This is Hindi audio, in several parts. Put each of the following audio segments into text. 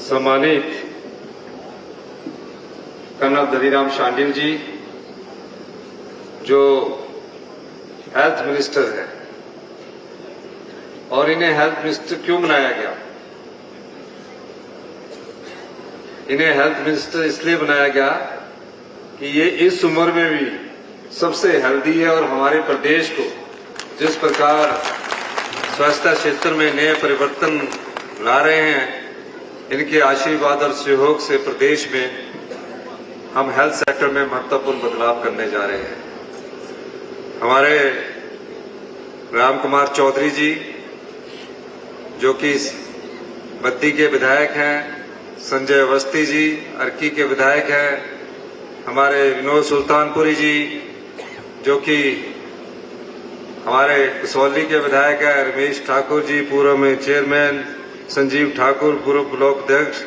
सम्मानित कर्नल धनीराम शांडिल जी, जो हेल्थ मिनिस्टर है, और इन्हें हेल्थ मिनिस्टर क्यों बनाया गया? इन्हें हेल्थ मिनिस्टर इसलिए बनाया गया कि ये इस उम्र में भी सबसे हेल्दी है और हमारे प्रदेश को जिस प्रकार स्वास्थ्य क्षेत्र में नए परिवर्तन ला रहे हैं, इनके आशीर्वाद और सहयोग से प्रदेश में हम हेल्थ सेक्टर में महत्वपूर्ण बदलाव करने जा रहे हैं। हमारे राम कुमार चौधरी जी, जो कि बद्दी के विधायक हैं, संजय अवस्थी जी अर्की के विधायक हैं, हमारे विनोद सुल्तानपुरी जी, जो कि हमारे कसौली के विधायक हैं, रमेश ठाकुर जी पूर्व में चेयरमैन, संजीव ठाकुर पूर्व ब्लॉक अध्यक्ष,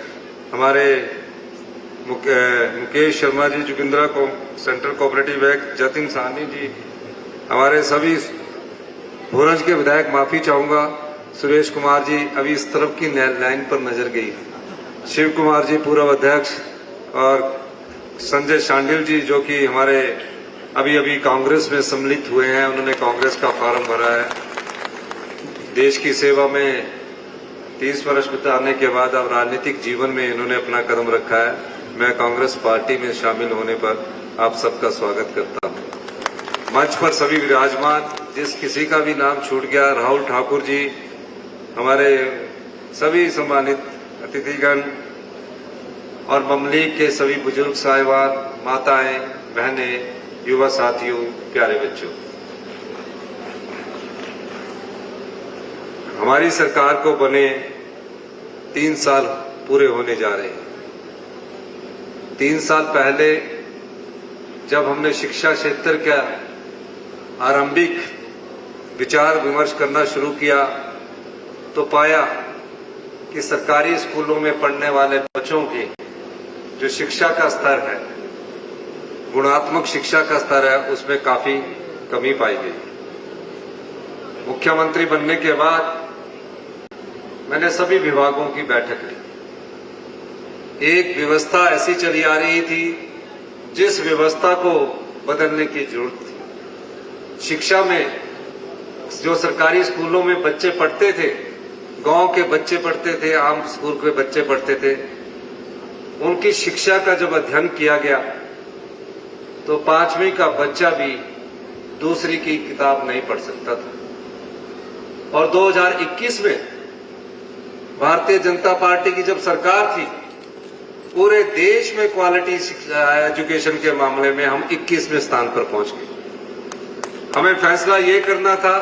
हमारे मुकेश शर्मा जी जोगिंद्रा को central cooperative bank, Jatin Sahni ji, हमारे सभी भोरंज के विधायक, माफी चाहूंगा सुरेश कुमार जी, अभी इस तरफ की लाइन पर नजर गई, शिव कुमार जी पूर्व अध्यक्ष, और संजय शांडिल जी, जो कि हमारे अभी कांग्रेस में सम्मिलित हुए हैं, उन्होंने कांग्रेस का फॉर्म भरा है। देश की सेवा में 30 वर्ष बिताने के बाद अब राजनीतिक जीवन में इन्होंने अपना कदम रखा है। मैं कांग्रेस पार्टी में शामिल होने पर आप सबका स्वागत करता हूं। मंच पर सभी विराजमान, जिस किसी का भी नाम छूट गया, राहुल ठाकुर जी, हमारे सभी सम्मानित अतिथिगण और ममलीक के सभी बुजुर्ग साहिबान, माताएं, बहनें, युवा साथियों, प्यारे बच्चों, हमारी सरकार को बने 3 साल पूरे होने जा रहे हैं। 3 साल पहले जब हमने शिक्षा क्षेत्र का आरंभिक विचार विमर्श करना शुरू किया तो पाया कि सरकारी स्कूलों में पढ़ने वाले बच्चों की जो शिक्षा का स्तर है, गुणात्मक शिक्षा का स्तर है, उसमें काफी कमी पाई गई। मुख्यमंत्री बनने के बाद मैंने सभी विभागों की बैठक ली। एक व्यवस्था ऐसी चली आ रही थी जिस व्यवस्था को बदलने की जरूरत थी। शिक्षा में जो सरकारी स्कूलों में बच्चे पढ़ते थे, गांव के बच्चे पढ़ते थे, आम स्कूल के बच्चे पढ़ते थे, उनकी शिक्षा का जब अध्ययन किया गया तो 5वीं का बच्चा भी दूसरी की किताब नहीं पढ़ सकता था। और 2021 में भारतीय जनता पार्टी की जब सरकार थी, पूरे देश में क्वालिटी एजुकेशन के मामले में हम 21वें स्थान पर पहुंच गए। हमें फैसला ये करना था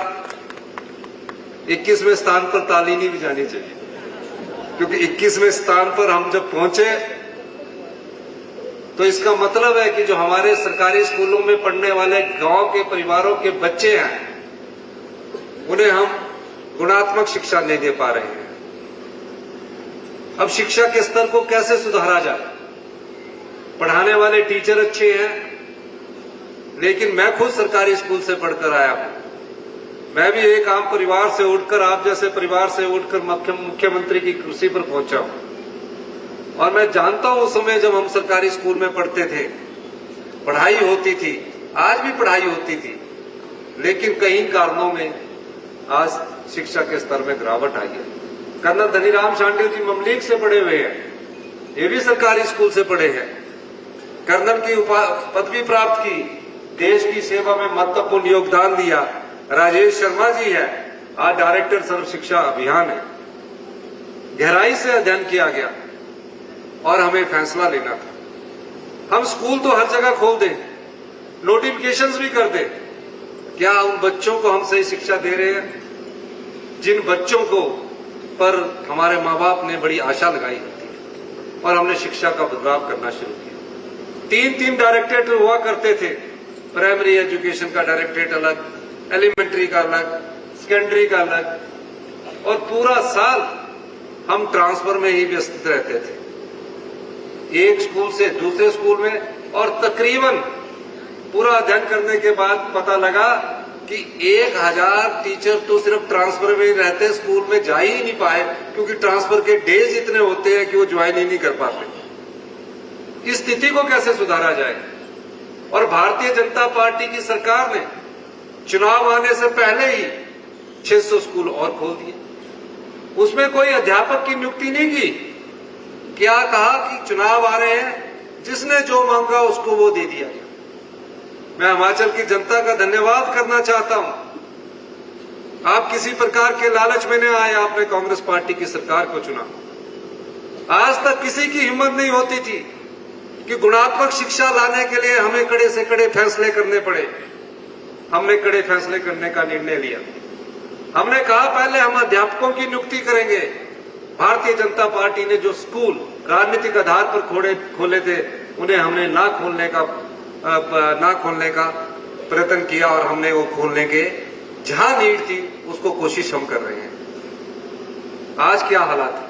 21वें स्थान पर ताली नहीं बजानी चाहिए, क्योंकि 21वें स्थान पर हम जब पहुंचे तो इसका मतलब है कि जो हमारे सरकारी स्कूलों में पढ़ने वाले गांव के परिवारों के बच्चे हैं, उन्हें हम गुणात्मक शिक्षा नहीं दे पा रहे हैं। अब शिक्षा के स्तर को कैसे सुधारा जाए? पढ़ाने वाले टीचर अच्छे हैं, लेकिन मैं खुद सरकारी स्कूल से पढ़कर आया हूं। मैं भी एक आम परिवार से उठकर, आप जैसे परिवार से उठकर मुख्यमंत्री की कुर्सी पर पहुंचा हूं। और मैं जानता हूं उस समय जब हम सरकारी स्कूल में पढ़ते थे, पढ़ाई होती थी, आज भी पढ़ाई होती थी, लेकिन कई कारणों में आज शिक्षा के स्तर में गिरावट आई है। कर्नल धनीराम शांडिल जी ममलीक से पढ़े हुए हैं, ये भी सरकारी स्कूल से पढ़े हैं, कर्नल की पदवी प्राप्त की, देश की सेवा में महत्वपूर्ण योगदान दिया। राजेश शर्मा जी है, आज डायरेक्टर सर्व शिक्षा अभियान है। गहराई से अध्ययन किया गया और हमें फैसला लेना था। हम स्कूल तो हर जगह खोल दें, नोटिफिकेशंस भी कर दें, क्या उन बच्चों को हम सही शिक्षा दे रहे हैं जिन बच्चों को पर हमारे माँ बाप ने बड़ी आशा लगाई थी? और हमने शिक्षा का बदलाव करना शुरू किया। 3 डायरेक्टरेट हुआ करते थे, प्राइमरी एजुकेशन का डायरेक्टरेट अलग, एलिमेंट्री का अलग, सेकेंडरी का अलग, और पूरा साल हम ट्रांसफर में ही व्यस्त रहते थे, एक स्कूल से दूसरे स्कूल में। और तकरीबन पूरा अध्ययन करने के बाद पता लगा कि 1000 टीचर तो सिर्फ ट्रांसफर में ही रहते, स्कूल में जा ही नहीं पाए, क्योंकि ट्रांसफर के डेज इतने होते हैं कि वो ज्वाइन ही नहीं कर पाते। इस स्थिति को कैसे सुधारा जाए? और भारतीय जनता पार्टी की सरकार ने चुनाव आने से पहले ही 600 स्कूल और खोल दिए। उसमें कोई अध्यापक की नियुक्ति नहीं की। क्या कहा कि चुनाव आ रहे हैं, जिसने जो मांगा उसको वो दे दिया। मैं हिमाचल की जनता का धन्यवाद करना चाहता हूं। आप किसी प्रकार के लालच में नहीं आए, आपने कांग्रेस पार्टी की सरकार को चुना। आज तक किसी की हिम्मत नहीं होती थी कि गुणात्मक शिक्षा लाने के लिए हमें कड़े से कड़े फैसले करने पड़े। हमने कड़े फैसले करने का निर्णय लिया। हमने कहा पहले हम अध्यापकों की नियुक्ति करेंगे। भारतीय जनता पार्टी ने जो स्कूल राजनीतिक आधार पर खोले थे, उन्हें हमने ना खोलने का प्रयत्न किया और हमने वो खोलने के जहां नीड थी उसको कोशिश हम कर रहे हैं। आज क्या हालात है?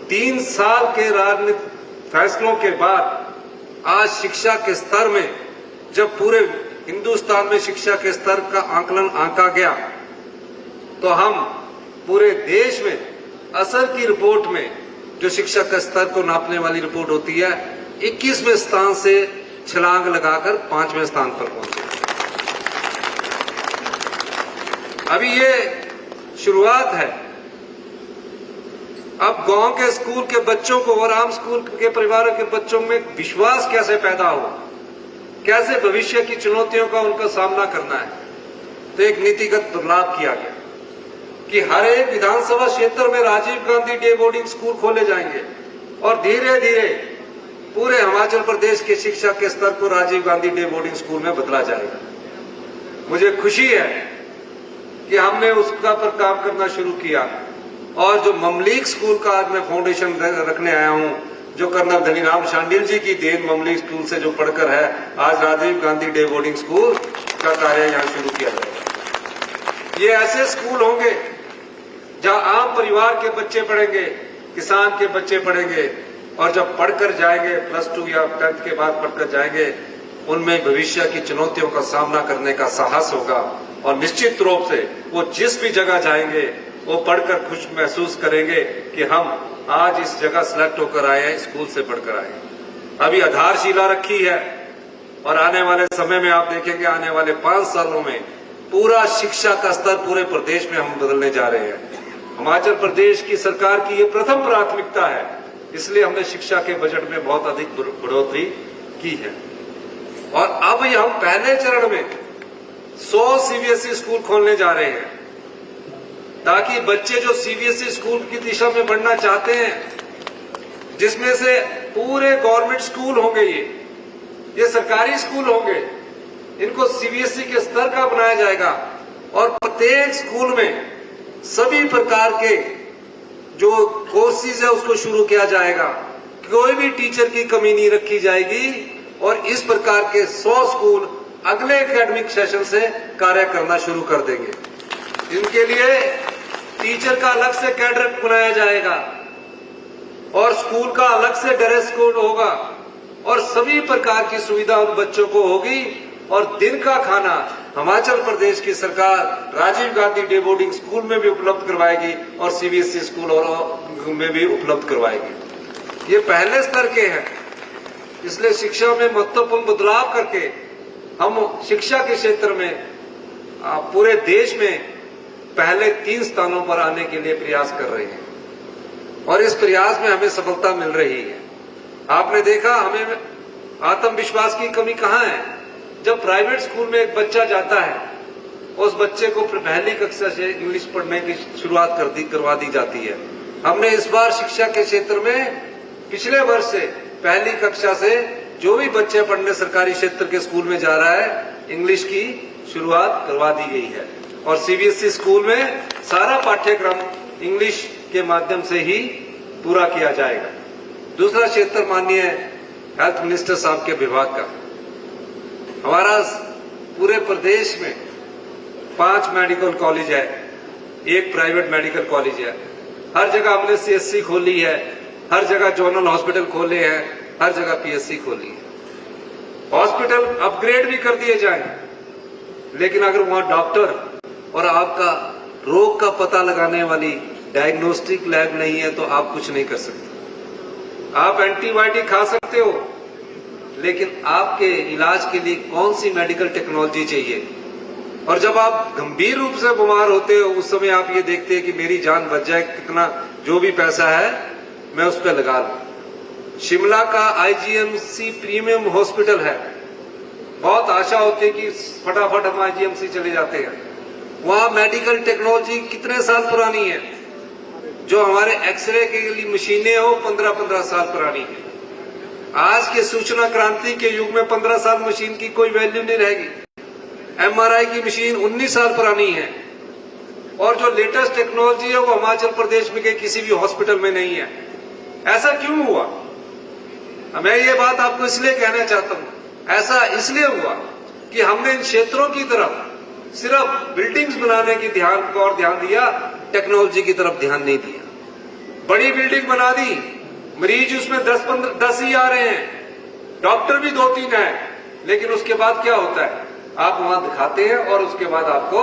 3 साल के राजनीतिक फैसलों के बाद आज शिक्षा के स्तर में, जब पूरे हिंदुस्तान में शिक्षा के स्तर का आंकलन आंका गया, तो हम पूरे देश में असर की रिपोर्ट में, जो शिक्षा के स्तर को नापने वाली रिपोर्ट होती है, 21वें स्थान से छलांग लगाकर 5वें स्थान पर पहुंचे। अभी ये शुरुआत है। अब गांव के स्कूल के बच्चों को और आम स्कूल के परिवारों के बच्चों में विश्वास कैसे पैदा हो, कैसे भविष्य की चुनौतियों का उनका सामना करना है, तो एक नीतिगत बदलाव किया गया कि हर एक विधानसभा क्षेत्र में Rajiv Gandhi day boarding school खोले जाएंगे और धीरे धीरे पूरे हिमाचल प्रदेश के शिक्षा के स्तर को Rajiv Gandhi day boarding school में बदला जाएगा। मुझे खुशी है कि हमने उसका पर काम करना शुरू किया और जो ममलीक स्कूल का आज मैं फाउंडेशन रखने आया हूं, जो कर्नल धनीराम शांडिल जी की देन ममलीक स्कूल से जो पढ़कर है, आज Rajiv Gandhi day boarding school का कार्य यहां शुरू किया जाएगा। ये ऐसे स्कूल होंगे जहां आम परिवार के बच्चे पढ़ेंगे, किसान के बच्चे पढ़ेंगे और जब पढ़कर जाएंगे, +2 या 10th के बाद पढ़कर जाएंगे, उनमें भविष्य की चुनौतियों का सामना करने का साहस होगा और निश्चित रूप से वो जिस भी जगह जाएंगे वो पढ़कर खुश महसूस करेंगे कि हम आज इस जगह सिलेक्ट होकर आए हैं, स्कूल से पढ़कर आए हैं। अभी आधारशिला रखी है और आने वाले समय में आप देखेंगे, आने वाले 5 सालों में पूरा शिक्षा का स्तर पूरे प्रदेश में हम बदलने जा रहे हैं। हिमाचल प्रदेश की सरकार की ये प्रथम प्राथमिकता है, इसलिए हमने शिक्षा के बजट में बहुत अधिक बढ़ोतरी की है। और अब हम पहले चरण में 100 सीबीएसई स्कूल खोलने जा रहे हैं, ताकि बच्चे जो सीबीएसई स्कूल की दिशा में बढ़ना चाहते हैं, जिसमें से पूरे गवर्नमेंट स्कूल होंगे, ये सरकारी स्कूल होंगे, इनको सीबीएसई के स्तर का बनाया जाएगा और प्रत्येक स्कूल में सभी प्रकार के जो कोर्सेज है उसको शुरू किया जाएगा। कोई भी टीचर की कमी नहीं रखी जाएगी और इस प्रकार के 100 स्कूल अगले एकेडमिक सेशन से कार्य करना शुरू कर देंगे। इनके लिए टीचर का अलग से कैडर बनाया जाएगा और स्कूल का अलग से ड्रेस कोड होगा और सभी प्रकार की सुविधा उन बच्चों को होगी और दिन का खाना हिमाचल प्रदेश की सरकार Rajiv Gandhi day boarding school में भी उपलब्ध करवाएगी और सीबीएसई स्कूल और में भी उपलब्ध करवाएगी। ये पहले स्तर के हैं, इसलिए शिक्षा में महत्वपूर्ण बदलाव करके हम शिक्षा के क्षेत्र में पूरे देश में पहले 3 स्थानों पर आने के लिए प्रयास कर रहे हैं और इस प्रयास में हमें सफलता मिल रही है। आपने देखा हमें आत्मविश्वास की कमी कहाँ है। जब प्राइवेट स्कूल में एक बच्चा जाता है, उस बच्चे को पहली कक्षा से इंग्लिश पढ़ने की शुरुआत करवा दी जाती है। हमने इस बार शिक्षा के क्षेत्र में पिछले वर्ष से पहली कक्षा से जो भी बच्चे पढ़ने सरकारी क्षेत्र के स्कूल में जा रहा है, इंग्लिश की शुरुआत करवा दी गई है और सीबीएसई स्कूल में सारा पाठ्यक्रम इंग्लिश के माध्यम से ही पूरा किया जाएगा। दूसरा क्षेत्र माननीय हेल्थ मिनिस्टर साहब के विभाग का, हमारा पूरे प्रदेश में 5 मेडिकल कॉलेज है, 1 प्राइवेट मेडिकल कॉलेज है। हर जगह हमने सीएससी खोली है, हर जगह जोनल हॉस्पिटल खोले हैं, हर जगह पीएससी खोली है। हॉस्पिटल अपग्रेड भी कर दिए जाएं, लेकिन अगर वहां डॉक्टर और आपका रोग का पता लगाने वाली डायग्नोस्टिक लैब नहीं है तो आप कुछ नहीं कर सकते। आप एंटीबायोटिक खा सकते हो, लेकिन आपके इलाज के लिए कौन सी मेडिकल टेक्नोलॉजी चाहिए? और जब आप गंभीर रूप से बीमार होते हो उस समय आप ये देखते हैं कि मेरी जान बच जाए, कितना जो भी पैसा है मैं उस पर लगा लूं। शिमला का आईजीएमसी प्रीमियम हॉस्पिटल है, बहुत आशा होती है कि फटाफट हम आईजीएमसी चले जाते हैं। वहां मेडिकल टेक्नोलॉजी कितने साल पुरानी है? जो हमारे एक्सरे के लिए मशीनें हो 15-15 साल पुरानी है। आज के सूचना क्रांति के युग में 15 साल मशीन की कोई वैल्यू नहीं रहेगी। एमआरआई की मशीन 19 साल पुरानी है, और जो लेटेस्ट टेक्नोलॉजी है वो हिमाचल प्रदेश में के किसी भी हॉस्पिटल में नहीं है। ऐसा क्यों हुआ? मैं ये बात आपको इसलिए कहना चाहता हूं, ऐसा इसलिए हुआ कि हमने इन क्षेत्रों की तरफ सिर्फ बिल्डिंग्स बनाने की ध्यान दिया, टेक्नोलॉजी की तरफ ध्यान नहीं दिया। बड़ी बिल्डिंग बना दी, मरीज उसमें 10 ही आ रहे हैं, डॉक्टर भी 2-3 है, लेकिन उसके बाद क्या होता है? आप वहां दिखाते हैं और उसके बाद आपको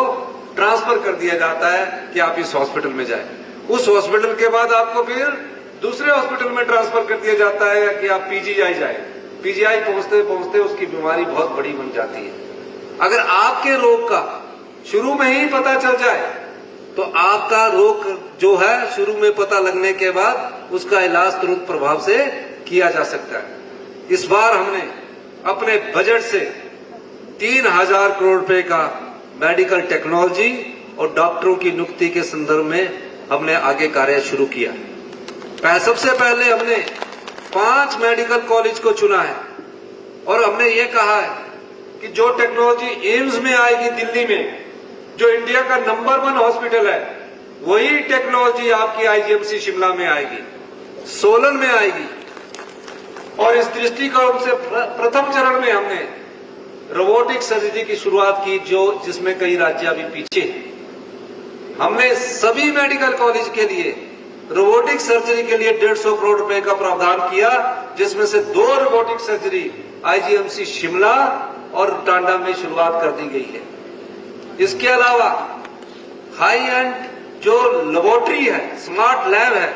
ट्रांसफर कर दिया जाता है कि आप इस हॉस्पिटल में जाएं। उस हॉस्पिटल के बाद आपको फिर दूसरे हॉस्पिटल में ट्रांसफर कर दिया जाता है कि आप पीजीआई जाएं। पीजीआई पहुंचते पहुंचते उसकी बीमारी बहुत बड़ी बन जाती है। अगर आपके रोग का शुरू में ही पता चल जाए तो आपका रोग जो है शुरू में पता लगने के बाद उसका इलाज तुरंत प्रभाव से किया जा सकता है। इस बार हमने अपने बजट से 3000 करोड़ रुपए का मेडिकल टेक्नोलॉजी और डॉक्टरों की नियुक्ति के संदर्भ में हमने आगे कार्य शुरू किया। सबसे पहले हमने 5 मेडिकल कॉलेज को चुना है और हमने ये कहा है कि जो टेक्नोलॉजी एम्स में आएगी दिल्ली में, जो इंडिया का नंबर 1 हॉस्पिटल है, वही टेक्नोलॉजी आपकी आईजीएमसी शिमला में आएगी, सोलन में आएगी। और इस दृष्टिकोण से प्रथम चरण में हमने रोबोटिक सर्जरी की शुरुआत की, जिसमें कई राज्य अभी पीछे हैं। हमने सभी मेडिकल कॉलेज के लिए रोबोटिक सर्जरी के लिए 150 करोड़ रुपए का प्रावधान किया, जिसमें से 2 रोबोटिक सर्जरी आईजीएमसी शिमला और टांडा में शुरुआत कर दी गई है। इसके अलावा हाई एंड जो लेबोरेटरी है, स्मार्ट लैब है,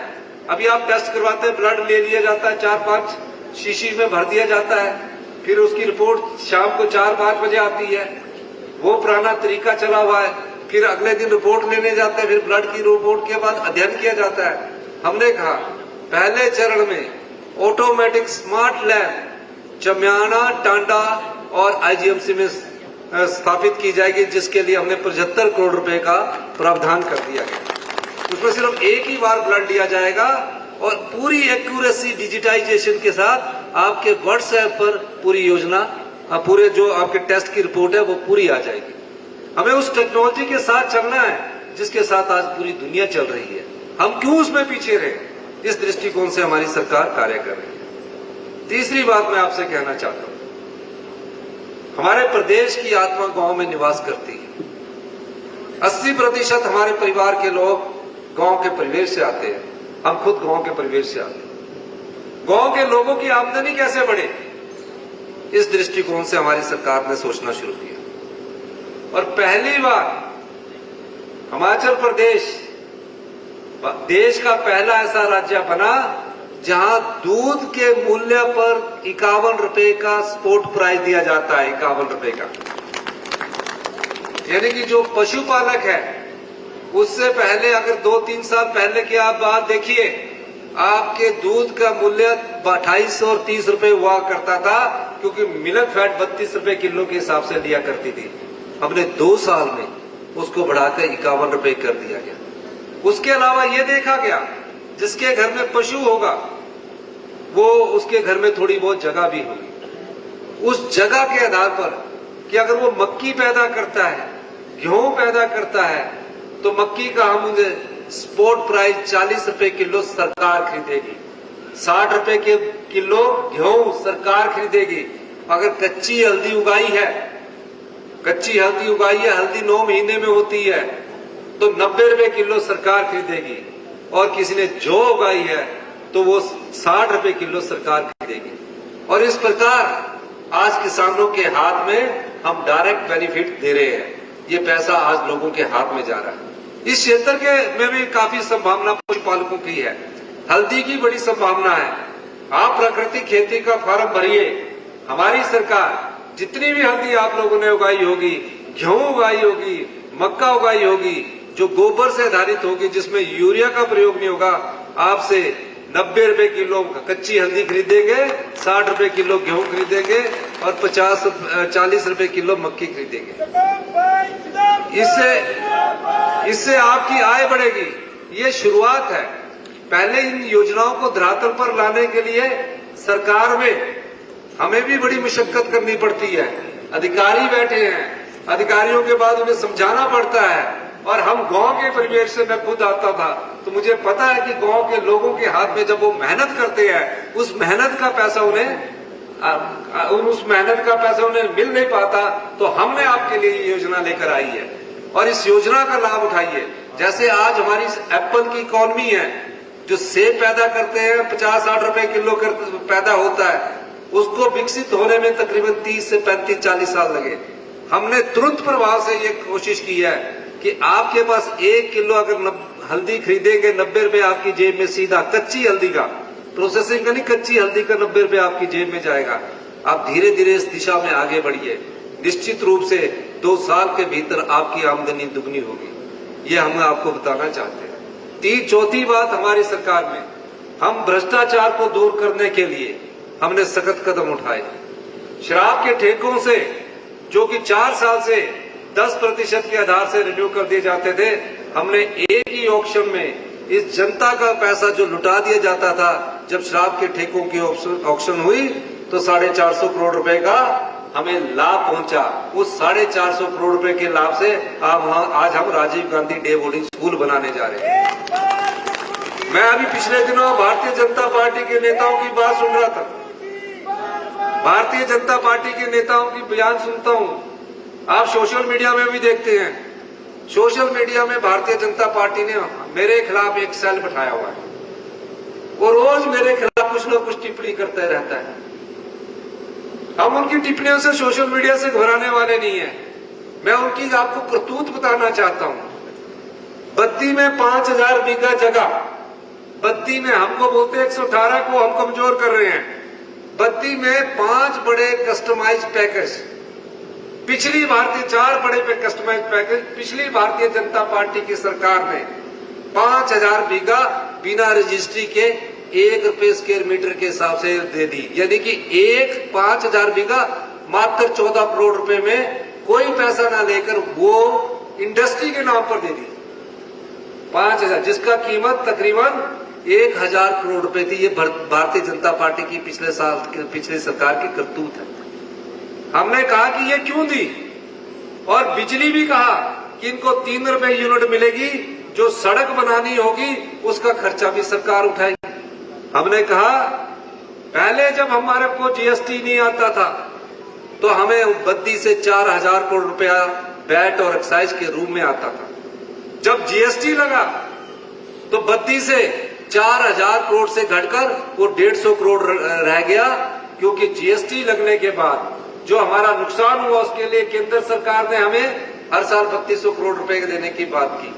अभी आप टेस्ट करवाते हैं, ब्लड ले लिया जाता है, 4-5 शीशी में भर दिया जाता है, फिर उसकी रिपोर्ट शाम को 4-5 बजे आती है। वो पुराना तरीका चला हुआ है। फिर अगले दिन रिपोर्ट लेने जाते हैं, फिर ब्लड की रिपोर्ट के बाद अध्ययन किया जाता है। हमने कहा पहले चरण में automatic smart lab Chamiyana, Tanda और आईजीएमसी में स्थापित की जाएगी, जिसके लिए हमने 75 करोड़ रुपए का प्रावधान कर दिया गया। उसमें सिर्फ एक ही बार ब्लड लिया जाएगा और पूरी एक्यूरेसी डिजिटाइजेशन के साथ आपके व्हाट्सएप पर पूरी योजना, पूरे जो आपके टेस्ट की रिपोर्ट है वो पूरी आ जाएगी। हमें उस टेक्नोलॉजी के साथ चलना है जिसके साथ आज पूरी दुनिया चल रही है। हम क्यों उसमें पीछे रहे? इस दृष्टिकोण से हमारी सरकार कार्य कर रही है। तीसरी बात मैं आपसे कहना चाहता हूं, हमारे प्रदेश की आत्मा गांव में निवास करती है। 80% हमारे परिवार के लोग गांव के परिवेश से आते हैं। हम खुद गांव के परिवेश से आते हैं। गांव के लोगों की आमदनी कैसे बढ़े, इस दृष्टिकोण से हमारी सरकार ने सोचना शुरू किया और पहली बार हिमाचल प्रदेश देश का पहला ऐसा राज्य बना जहां दूध के मूल्य पर 51 रुपए का स्पोर्ट प्राइस दिया जाता है। 51 रुपए का, यानी कि जो पशुपालक है उससे पहले अगर 2-3 साल पहले की आप बात देखिए, आपके दूध का मूल्य 28 और 30 रुपए हुआ करता था, क्योंकि मिल्क फैट 32 रुपए किलो के हिसाब से लिया करती थी। हमने 2 साल में उसको बढ़ाकर 51 रुपए कर दिया गया। उसके अलावा यह देखा गया जिसके घर में पशु होगा वो उसके घर में थोड़ी बहुत जगह भी होगी। उस जगह के आधार पर कि अगर वो मक्की पैदा करता है, गेहूं पैदा करता है, तो मक्की का हम स्पोर्ट प्राइस 40 रुपए किलो सरकार खरीदेगी, 60 रुपए के किलो गेहूं सरकार खरीदेगी। अगर कच्ची हल्दी उगाई है, हल्दी 9 महीने में होती है, तो 90 रुपए किलो सरकार खरीदेगी। और किसी ने जो उगाई है तो वो 60 रुपए किलो सरकार खरीदेगी। और इस प्रकार आज किसानों के हाथ में हम डायरेक्ट बेनिफिट दे रहे हैं। ये पैसा आज लोगों के हाथ में जा रहा है। इस क्षेत्र के में भी काफी संभावना पशुपालकों की है। हल्दी की बड़ी संभावना है। आप प्राकृतिक खेती का फार्म भरिए। हमारी सरकार जितनी भी हल्दी आप लोगों ने उगाई होगी, गेहूं उगाई होगी, मक्का उगाई होगी, जो गोबर से आधारित होगी, जिसमें यूरिया का प्रयोग नहीं होगा, आपसे 90 रुपए किलो कच्ची हल्दी खरीदेंगे, 60 रुपए किलो गेहूं खरीदेंगे और 40 रुपए किलो मक्की खरीदेंगे। इससे आपकी आय बढ़ेगी। ये शुरुआत है। पहले इन योजनाओं को धरातल पर लाने के लिए सरकार में हमें भी बड़ी मुशक्कत करनी पड़ती है। अधिकारी बैठे हैं, अधिकारियों के बाद उन्हें समझाना पड़ता है। और हम गांव के परिवेश से, मैं खुद आता था, तो मुझे पता है कि गांव के लोगों के हाथ में जब वो मेहनत करते हैं, उस मेहनत का पैसा उन्हें मिल नहीं पाता। तो हमने आपके लिए ये योजना लेकर आई है और इस योजना का लाभ उठाइए। जैसे आज हमारी एप्पल की इकॉनमी है, जो सेब पैदा करते हैं 50-60 रुपए किलो पैदा होता है, उसको विकसित होने में तकरीबन 30 से 35-40 साल लगे। हमने तुरंत प्रभाव से ये कोशिश की है कि आपके पास 1 किलो अगर हल्दी खरीदेंगे, 90 रुपए आपकी जेब में सीधा, कच्ची हल्दी का, प्रोसेसिंग का नहीं, कच्ची हल्दी का 90 रुपए आपकी जेब में जाएगा। आप धीरे धीरे इस दिशा में आगे बढ़िए। निश्चित रूप से 2 साल के भीतर आपकी आमदनी दुगनी होगी। ये हम आपको बताना चाहते हैं। चौथी बात, हमारी सरकार में हम भ्रष्टाचार को दूर करने के लिए हमने सख्त कदम उठाए। शराब के ठेकों से, जो कि 4 साल से 10% के आधार से रिन्यू कर दिए जाते थे, हमने एक ही ऑक्शन में इस जनता का पैसा जो लुटा दिया जाता था, जब शराब के ठेकों की ऑक्शन हुई तो 450 करोड़ रुपए का हमें लाभ पहुंचा। उस 450 करोड़ रुपए के लाभ से आज हम Rajiv Gandhi day boarding school बनाने जा रहे हैं। मैं अभी पिछले दिनों भारतीय जनता पार्टी के नेताओं की बात सुन रहा था। भारतीय जनता पार्टी के नेताओं की बयान सुनता हूं। आप सोशल मीडिया में भी देखते हैं। सोशल मीडिया में भारतीय जनता पार्टी ने मेरे खिलाफ एक सेल बैठाया हुआ है। वो रोज मेरे खिलाफ कुछ न कुछ टिप्पणी करते रहता है। हम उनकी टिप्पणियों से, सोशल मीडिया से घबराने वाले नहीं है। मैं उनकी आपको करतूत बताना चाहता हूं। बद्दी में 5000 बीघा जगह, बद्दी में हमको बोलते 118 को हम कमजोर कर रहे हैं। बद्दी में 5 बड़े कस्टमाइज पैकेज, पिछली भारतीय 4 बड़े कस्टमाइज पैकेज पिछली भारतीय जनता पार्टी की सरकार ने 5000 बीघा बिना रजिस्ट्री के 1 रुपए स्क्वायर मीटर के हिसाब से दे दी। यानी कि 5000 बीघा मात्र 14 करोड़ रुपए में, कोई पैसा ना लेकर वो इंडस्ट्री के नाम पर दे दी 5000, जिसका कीमत तकरीबन 1000 करोड़ रुपए थी। ये भारतीय जनता पार्टी की पिछले सरकार की करतूत है। हमने कहा कि ये क्यों दी, और बिजली भी कहा कि इनको 3 रुपए यूनिट मिलेगी, जो सड़क बनानी होगी उसका खर्चा भी सरकार उठाएगी। हमने कहा पहले जब हमारे को जीएसटी नहीं आता था तो हमें बद्दी से 4000 करोड़ रुपया वैट और एक्साइज के रूप में आता था। जब जीएसटी लगा तो बद्दी से 4000 करोड़ से घटकर वो 150 करोड़ रह गया, क्योंकि जीएसटी लगने के बाद जो हमारा नुकसान हुआ उसके लिए केंद्र सरकार ने हमें हर साल 3200 करोड़ रुपए देने की बात की।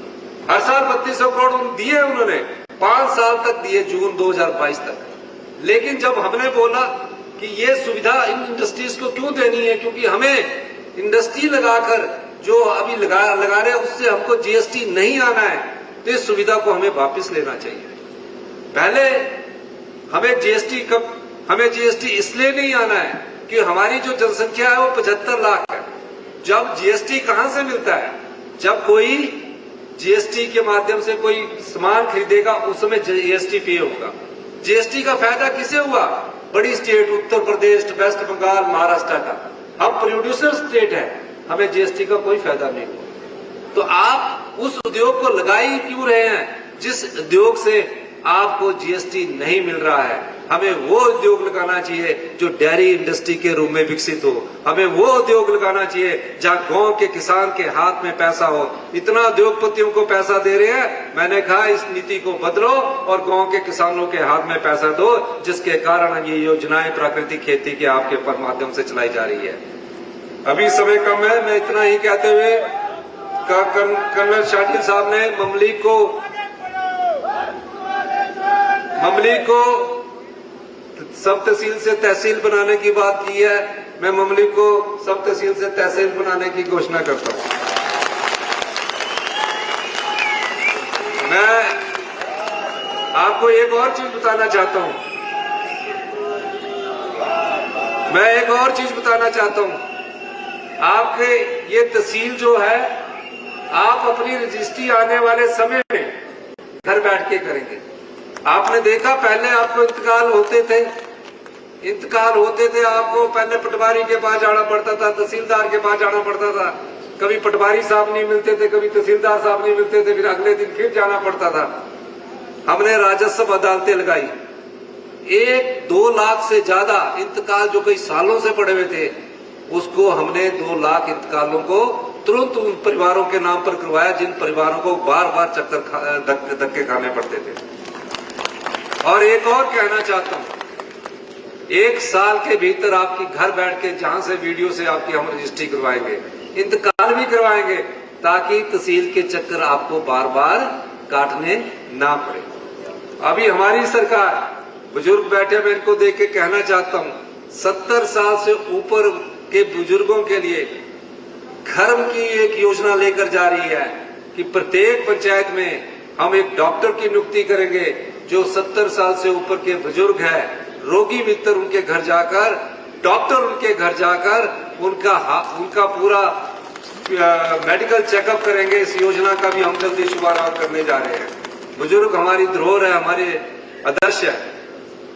हर साल 3200 करोड़ दिए उन्होंने, 5 साल तक दिए, जून 2022 तक। लेकिन जब हमने बोला कि ये सुविधा इन इंडस्ट्रीज को क्यों देनी है, क्योंकि हमें इंडस्ट्री लगाकर जो अभी लगा रहे हैं उससे हमको जीएसटी नहीं आना है, तो इस सुविधा को हमें वापस लेना चाहिए। पहले हमें जीएसटी इसलिए नहीं आना है कि हमारी जो जनसंख्या है वो 75 लाख है। जब जीएसटी कहां से मिलता है, जब कोई जीएसटी के माध्यम से कोई सामान खरीदेगा उस समय जीएसटी पे होगा। जीएसटी का फायदा किसे हुआ? बड़ी स्टेट उत्तर प्रदेश, वेस्ट बंगाल, महाराष्ट्र का। हम प्रोड्यूसर स्टेट है, हमें जीएसटी का कोई फायदा नहीं हुआ। तो आप उस उद्योग को लगा ही क्यों रहे हैं जिस उद्योग से आपको जीएसटी नहीं मिल रहा है? हमें वो उद्योग लगाना चाहिए जो डेयरी इंडस्ट्री के रूप में विकसित हो। हमें वो उद्योग लगाना चाहिए जहां गांव के किसान के हाथ में पैसा हो। इतना उद्योगपतियों को पैसा दे रहे हैं, मैंने कहा इस नीति को बदलो और गांव के किसानों के हाथ में पैसा दो, जिसके कारण ये योजनाएं प्राकृतिक खेती के आपके माध्यम से चलाई जा रही है। अभी समय कम है, मैं इतना ही कहते हुए कर्नल शाकिल साहब ने ममलीक को सब तहसील से तहसील बनाने की बात की है। मैं ममलीक को सब तहसील से तहसील बनाने की घोषणा करता हूं। मैं आपको एक और चीज बताना चाहता हूं। आपके ये तहसील जो है, आप अपनी रजिस्ट्री आने वाले समय में घर बैठ के करेंगे। आपने देखा पहले आपको इंतकाल होते थे, आपको पहले पटवारी के पास जाना पड़ता था, तहसीलदार के पास जाना पड़ता था। कभी पटवारी साहब नहीं मिलते थे, कभी तहसीलदार साहब नहीं मिलते थे, फिर अगले दिन फिर जाना पड़ता था। हमने राजस्व अदालतें लगाई। 1-2 लाख से ज्यादा इंतकाल जो कई सालों से पड़े हुए थे, उसको हमने 2 लाख इंतकालों को तुरंत उन परिवारों के नाम पर करवाया जिन परिवारों को बार बार धक्के खाने पड़ते थे। और एक और कहना चाहता हूं, 1 साल के भीतर आपकी घर बैठ के जहां से वीडियो से आपकी हम रजिस्ट्री करवाएंगे, इंतकाल भी करवाएंगे, ताकि तहसील के चक्कर आपको बार बार काटने ना पड़े। अभी हमारी सरकार, बुजुर्ग बैठे, मैं इनको देख के कहना चाहता हूं, 70 साल से ऊपर के बुजुर्गों के लिए घर की एक योजना लेकर जा रही है कि प्रत्येक पंचायत में हम एक डॉक्टर की नियुक्ति करेंगे जो 70 साल से ऊपर के बुजुर्ग है। रोगी मित्र उनके घर जाकर, डॉक्टर उनके घर जाकर उनका पूरा मेडिकल चेकअप करेंगे। इस योजना का भी हम जल्दी शुभारंभ करने जा रहे हैं। बुजुर्ग हमारी धरोहर है, हमारे आदर्श है।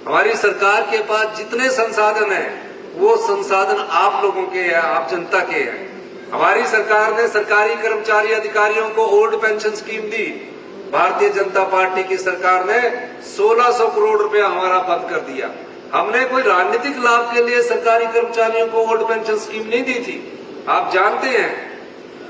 हमारी सरकार के पास जितने संसाधन हैं, वो संसाधन आप लोगों के हैं, आप जनता के हैं। हमारी सरकार ने सरकारी कर्मचारी अधिकारियों को ओल्ड पेंशन स्कीम दी। भारतीय जनता पार्टी की सरकार ने 1600 करोड़ रुपया हमारा बंद कर दिया। हमने कोई राजनीतिक लाभ के लिए सरकारी कर्मचारियों को ओल्ड पेंशन स्कीम नहीं दी थी। आप जानते हैं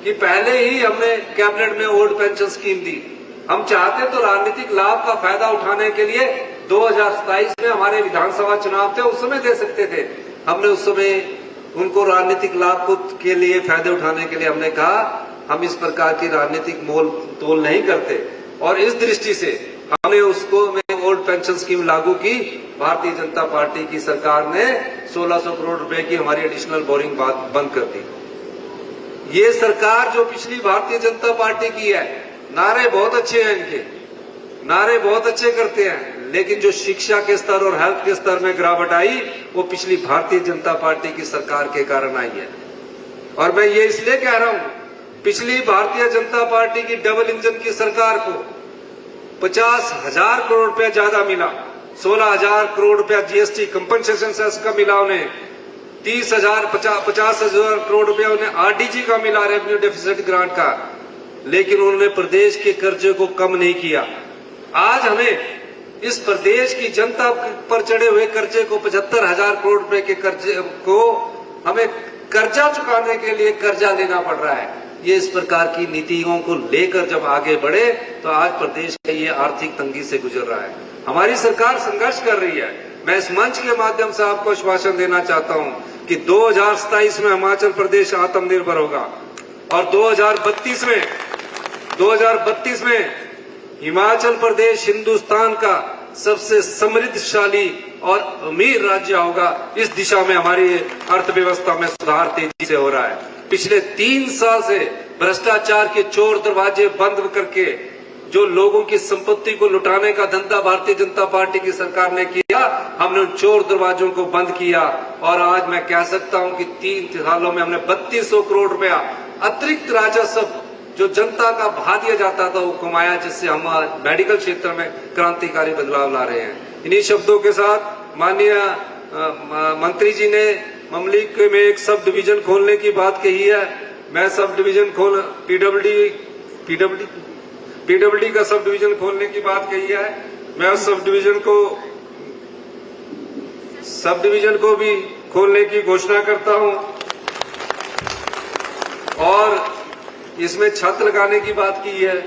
कि पहले ही हमने कैबिनेट में ओल्ड पेंशन स्कीम दी। हम चाहते तो राजनीतिक लाभ का फायदा उठाने के लिए 2027 में हमारे विधानसभा चुनाव थे, उस समय दे सकते थे। हमने उस समय उनको राजनीतिक लाभ के लिए फायदे उठाने के लिए हमने कहा हम इस प्रकार की राजनीतिक मोल तोल नहीं करते, और इस दृष्टि से हमने उसको में ओल्ड पेंशन स्कीम लागू की। भारतीय जनता पार्टी की सरकार ने 1600 करोड़ रुपए की हमारी एडिशनल बोरिंग बंद कर दी। ये सरकार जो पिछली भारतीय जनता पार्टी की है, नारे बहुत अच्छे हैं, इनके नारे बहुत अच्छे करते हैं, लेकिन जो शिक्षा के स्तर और हेल्थ के स्तर में गिरावट आई, वो पिछली भारतीय जनता पार्टी की सरकार के कारण आई है। और मैं ये इसलिए कह रहा हूं, पिछली भारतीय जनता पार्टी की डबल इंजन की सरकार को 50,000 करोड़ रुपया ज्यादा मिला। 16,000 करोड़ रुपया जीएसटी कंपनसेशन सेस का मिला उन्हें। 50,000 करोड़ रुपया उन्हें आरडीजी का मिला, रेवेन्यू डेफिसिट ग्रांट का। लेकिन उन्होंने प्रदेश के कर्जे को कम नहीं किया। आज हमें इस प्रदेश की जनता पर चढ़े हुए कर्जे को 75,000 करोड़ रुपए के कर्जे को हमें कर्जा चुकाने के लिए कर्जा लेना पड़ रहा है। ये इस प्रकार की नीतियों को लेकर जब आगे बढ़े तो आज प्रदेश का ये आर्थिक तंगी से गुजर रहा है। हमारी सरकार संघर्ष कर रही है। मैं इस मंच के माध्यम से आपको आश्वासन देना चाहता हूं कि 2027 में हिमाचल प्रदेश आत्मनिर्भर होगा, और 2032 में हिमाचल प्रदेश हिंदुस्तान का सबसे समृद्धशाली और अमीर राज्य होगा। इस दिशा में हमारी अर्थव्यवस्था में सुधार तेजी से हो रहा है। पिछले 3 साल से भ्रष्टाचार के चोर दरवाजे बंद करके जो लोगों की संपत्ति को लुटाने का धंधा भारतीय जनता पार्टी की सरकार ने किया, हमने उन चोर दरवाजों को बंद किया। और आज मैं कह सकता हूं कि 3 सालों में हमने 3200 करोड़ रुपया अतिरिक्त राजस्व जो जनता का भा दिया जाता था वो कमाया, जिससे हम मेडिकल क्षेत्र में क्रांतिकारी बदलाव ला रहे हैं। इन्हीं शब्दों के साथ माननीय मंत्री जी ने ममलीक में एक सब डिवीजन खोलने की बात कही है। मैं सब डिवीजन पीडब्ल्यूडी का सब डिवीजन खोलने की बात कही है। मैं उस सब डिवीजन को भी खोलने की घोषणा करता हूं। और इसमें छत लगाने की बात की है।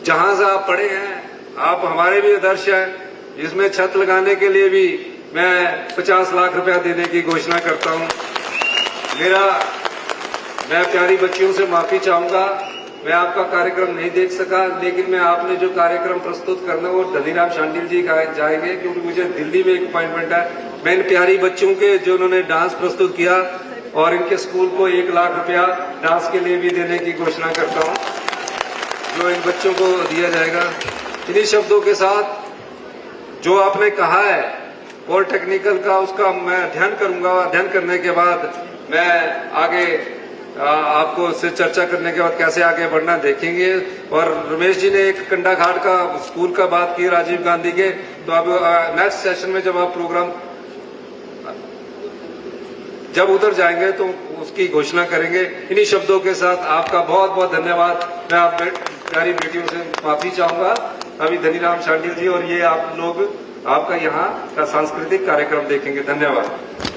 जहां से आप पढ़े हैं, आप हमारे भी आदर्श हैं। इसमें छत लगाने के लिए भी मैं 50 लाख रुपया देने की घोषणा करता हूं। मैं प्यारी बच्चियों से माफी चाहूंगा, मैं आपका कार्यक्रम नहीं देख सका, लेकिन मैं आपने जो कार्यक्रम प्रस्तुत करना वो धनीराम शांडिल जी जाएंगे, क्योंकि मुझे दिल्ली में एक अपॉइंटमेंट है। मैं इन प्यारी बच्चों के जो उन्होंने डांस प्रस्तुत किया और इनके स्कूल को 1 लाख रुपया डांस के लिए भी देने की घोषणा करता हूं, जो इन बच्चों को दिया जाएगा। इन्हीं शब्दों के साथ जो आपने कहा है पॉलिटेक्निकल का, उसका मैं अध्ययन करूंगा। अध्ययन करने के बाद मैं आगे आपको उससे चर्चा करने के बाद कैसे आगे बढ़ना देखेंगे। और रमेश जी ने एक कंडा घाट का स्कूल का बात की राजीव गांधी के, तो अब नेक्स्ट सेशन में जब आप प्रोग्राम जब उधर जाएंगे तो उसकी घोषणा करेंगे। इन्हीं शब्दों के साथ आपका बहुत बहुत धन्यवाद। मैं आप प्यारी बेटियों से माफी चाहूंगा। अभी धनीराम शांडिल जी और ये आप लोग आपका यहाँ का सांस्कृतिक कार्यक्रम देखेंगे। धन्यवाद।